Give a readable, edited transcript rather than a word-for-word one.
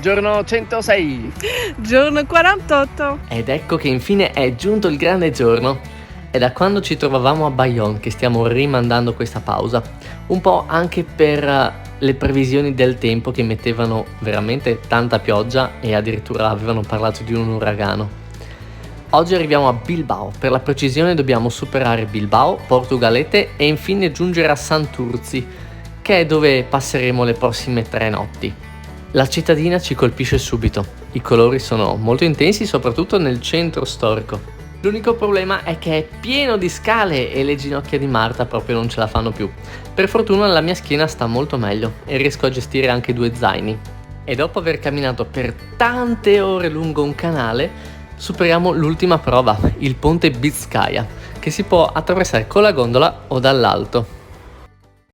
Giorno 106. Giorno 48. Ed ecco che infine è giunto il grande giorno. È da quando ci trovavamo a Bayonne che stiamo rimandando questa pausa. Un po' anche per le previsioni del tempo che mettevano veramente tanta pioggia e addirittura avevano parlato di un uragano. Oggi arriviamo a Bilbao, per la precisione dobbiamo superare Bilbao, Portugalete e infine giungere a Santurzi, che è dove passeremo le prossime 3 notti. La cittadina ci colpisce subito, i colori sono molto intensi soprattutto nel centro storico. L'unico problema è che è pieno di scale e le ginocchia di Marta proprio non ce la fanno più. Per fortuna la mia schiena sta molto meglio e riesco a gestire anche 2 zaini. E dopo aver camminato per tante ore lungo un canale, superiamo l'ultima prova, il ponte Bizkaia, che si può attraversare con la gondola o dall'alto.